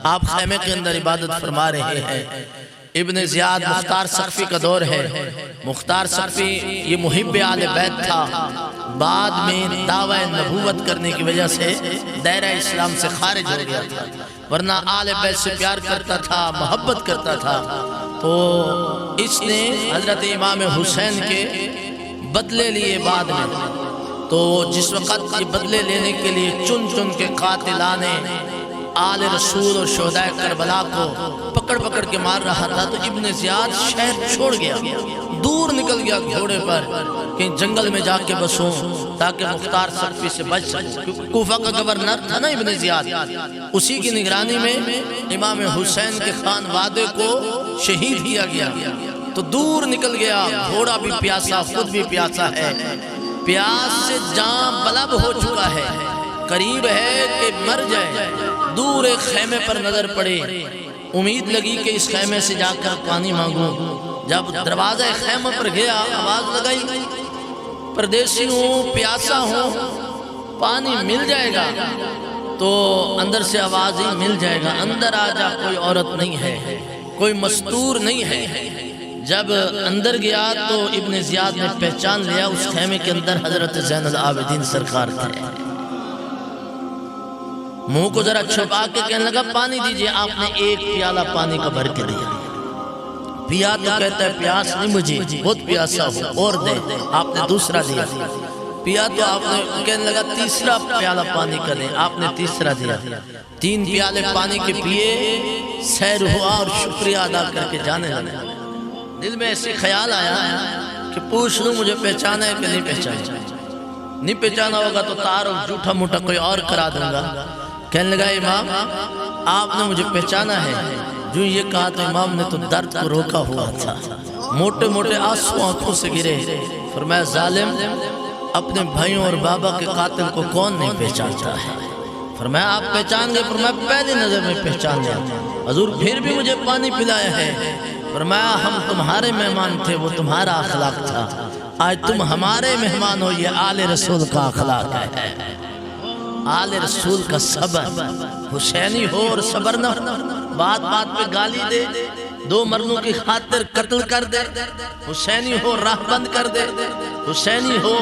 آپ خیمے کے اندر عبادت فرما رہے ہیں. ابن زیاد مختار سقفی کا دور ہے. مختار سقفی یہ محب آل بیت تھا. بعد میں دعوی نبوت کرنے کی وجہ سے دائرہ اسلام سے خارج ہو گیا تھا، ورنہ آل بیت سے پیار کرتا تھا، محبت کرتا تھا. تو اس نے حضرت امام حسین کے بدلے لیے بعد میں. تو جس وقت یہ بدلے لینے کے لیے چن چن کے قاتلان آل رسول اور شہداء کربلا کو پکڑ پکڑ کے مار رہا تھا، تو ابن زیاد شہر چھوڑ گیا، دور نکل گیا گھوڑے پر کہ جنگل میں جا کے بسوں تاکہ مختار سقفی سے بچ سکوں. کوفہ کا گورنر تھا نا ابن زیاد، اسی کی نگرانی میں امام حسین کے خانوادے کو شہید کیا گیا. تو دور نکل گیا، گھوڑا بھی پیاسا، خود بھی پیاسا ہے، پیاس سے جان بلب ہو چکا ہے، قریب ہے کہ مر جائے. دور ایک خیمے پر نظر پڑے، امید لگی کہ اس خیمے سے جا کر پانی مانگوں. جب دروازہ خیمے پر گیا، آواز لگائی، پردیسی ہوں، پیاسا ہوں، پانی مل جائے گا. تو اندر سے آواز ہی مل جائے گا، اندر آ جا، کوئی عورت نہیں ہے، کوئی مستور نہیں ہے. جب اندر گیا تو ابن زیاد نے پہچان لیا اس خیمے کے اندر حضرت زین العابدین سرکار تھے. منہ کو ذرا چھپا کے کہنے لگا پانی دیجئے. آپ نے ایک پیالہ پانی کا بھر کے دیا. پیا تو کہتا ہے پیاس نہیں مجھے، بہت پیاسا ہوں، اور دے. آپ نے دوسرا دیا. پیا تو آپ نے کہنے لگا تیسرا پیالہ پانی کا دیں. آپ نے تیسرا دیا. 3 پیالے پانی کے پیے، سیر ہوا اور شکریہ ادا کر کے جانے لگا. دل میں ایسے خیال آیا کہ پوچھ لوں مجھے پہچانا ہے کہ نہیں پہچانا. نہیں پہچانا ہوگا تو تعارف جھوٹا موٹا کوئی اور کرا دوں گا. کہنے لگا امام آپ نے مجھے پہچانا ہے. جو یہ کہا تو امام نے تو درد کو روکا ہوا تھا، موٹے موٹے آنسو آنکھوں سے گرے. فرمایا ظالم، اپنے بھائیوں اور بابا کے قاتل کو کون نہیں پہچانتا ہے؟ فرمایا آپ پہچان گئے؟ فرمایا پہلی نظر میں پہچان لیا. حضور پھر بھی مجھے پانی پلایا ہے. فرمایا ہم تمہارے مہمان تھے، وہ تمہارا اخلاق تھا. آج تم ہمارے مہمان ہو، یہ آل رسول کا اخلاق ہے. آل رسول کا صبر. حسینی ہو اور صبر نہ ہو، بات بات پہ گالی دے، 2 مردوں کی خاطر قتل کر دے. حسینی ہو راہ بند کر دے. حسینی ہو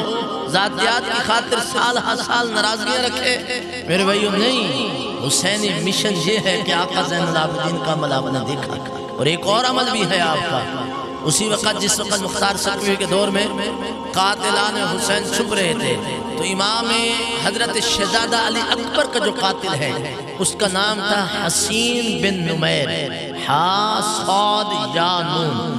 ذاتیات کی خاطر سال ہر سال ناراضگیاں رکھے. میرے بھائیوں نہیں، حسینی مشن یہ ہے کہ آقا زین العابدین کا عمل آپ نے دیکھا. اور ایک اور عمل بھی ہے آپ کا. اسی وقت جس وقت مختار سقفی کے دور میں قاتلان حسین چھپ رہے تھے، تو امام حضرت شہزادہ علی اکبر کا جو قاتل ہے اس کا نام تھا حسین بن نمیر. ہا صاد یا نون.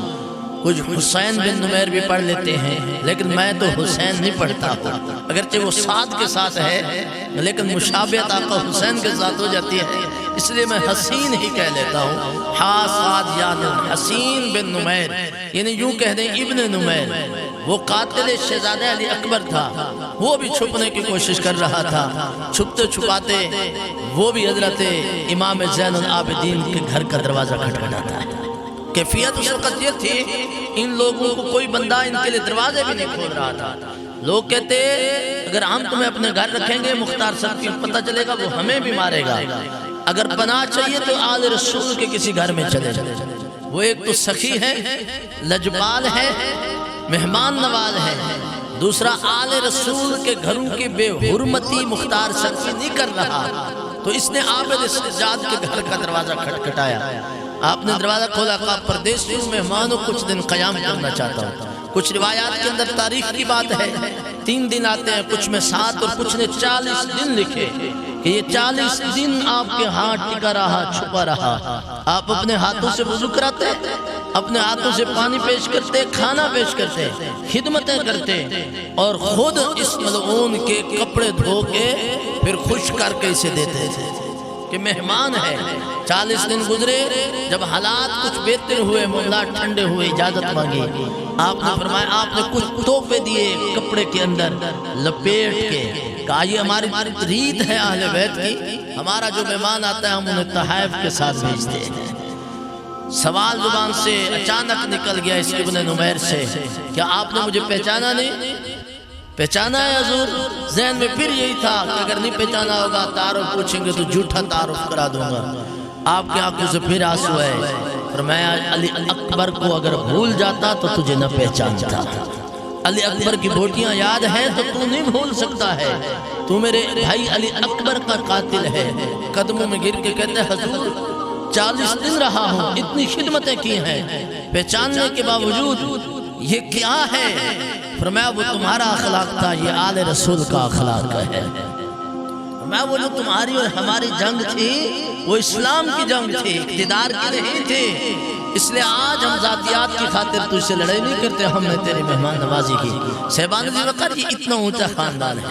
کچھ حسین بن نمیر بھی پڑھ لیتے ہیں، لیکن میں تو حسین نہیں پڑھتا ہوں. اگرچہ وہ سعد کے ساتھ ہے لیکن مشابہت آقا حسین کے ساتھ ہو جاتی ہے، اس لیے میں حسین ہی کہہ لیتا ہوں. ہا صاد یا نون، حسین بن نمیر، یعنی یوں کہہ دیں ابن نمیر. وہ قاتل شہزادہ علی اکبر تھا، وہ بھی چھپنے کی کوشش کر رہا تھا. چھپتے چھپاتے وہ بھی حضرت امام زین العابدین کے گھر کا دروازہ کھٹکھٹاتا ہے. کیفیت اس وقت یہ تھی، ان لوگوں کو کوئی بندہ ان کے لیے دروازے بھی نہیں کھول رہا تھا. لوگ کہتے اگر ہم تمہیں اپنے گھر رکھیں گے مختار سقفی پتہ چلے گا وہ ہمیں بھی مارے گا. اگر پناہ چاہیے تو آل رسول کے کسی گھر میں چلے جائے. وہ ایک تو سخی ہے، لجبال ہے، مہمان نواز ہے. دوسرا آل رسول کے گھروں کی بے حرمتی مختار سقفی نہیں کر رہا. تو اس نے عابد سجاد کے گھر کا دروازہ کھٹکھٹایا. آپ نے دروازہ کھولا، کہا پردیسیوں مہمانوں کچھ دن قیام کرنا چاہتا ہوں. کچھ روایات کے اندر تاریخ کی بات ہے، 3 دن آتے ہیں، کچھ میں 7 اور کچھ نے 40 دن لکھے کہ یہ 40 دن آپ کے ہاتھ ٹکا رہا، چھپا رہا. آپ اپنے ہاتھوں سے وضو کراتے، اپنے ہاتھوں سے پانی پیش کرتے، کھانا پیش کرتے، خدمتیں کرتے، اور خود اس ملعون کے کپڑے دھو کے پھر خشک کر کے اسے دیتے تھے کہ مہمان ہے. 40 دن گزرے، جب حالات کچھ بہتر ہوئے، معاملات ٹھنڈے ہوئے، اجازت مانگی. آپ نے فرمایا آپ نے کچھ تحفے دیے کپڑے کے اندر لپیٹ کے، کہا یہ ہماری ریت ہے اہل بیت کی، ہمارا جو مہمان آتا ہے ہم انہیں تحائف کے ساتھ بھیجتے ہیں. سوال زبان سے اچانک نکل گیا اس ابن نمیر سے، کیا آپ نے مجھے پہچانا نہیں؟ پہچانا ہے حضور؟ ذہن میں پھر یہی تھا کہ اگر نہیں پہچانا ہوگا تعارف پوچھیں گے تو جھوٹا تعارف کرا دوں گا. آپ کے آنکھوں سے پھر آنسو ہے، فرمایا علی اکبر کو اگر بھول جاتا تو تجھے نہ پہچانتا، علی اکبر کی بوٹیاں یاد ہیں تو تو نہیں بھول سکتا ہے، تو میرے بھائی علی اکبر کا قاتل ہے۔ قدموں میں گر کے کہتے ہیں حضور 40 دن رہا ہوں، اتنی خدمتیں کی ہیں، پہچاننے کے باوجود یہ کیا ہے؟ فرمایا وہ تمہارا اخلاق تھا، یہ آل رسول کا اخلاق ہے۔ فرمایا وہ جو تمہاری اور ہماری جنگ تھی وہ اسلام کی جنگ تھی، اقتدار کی نہیں تھی، اس لئے آج ہم ذاتیات کی خاطر تجھ سے لڑائی نہیں کرتے، ہم نے تیری مہمان نوازی کی۔ صاحبان ذی وقار یہ اتنا اونچا خاندان ہے۔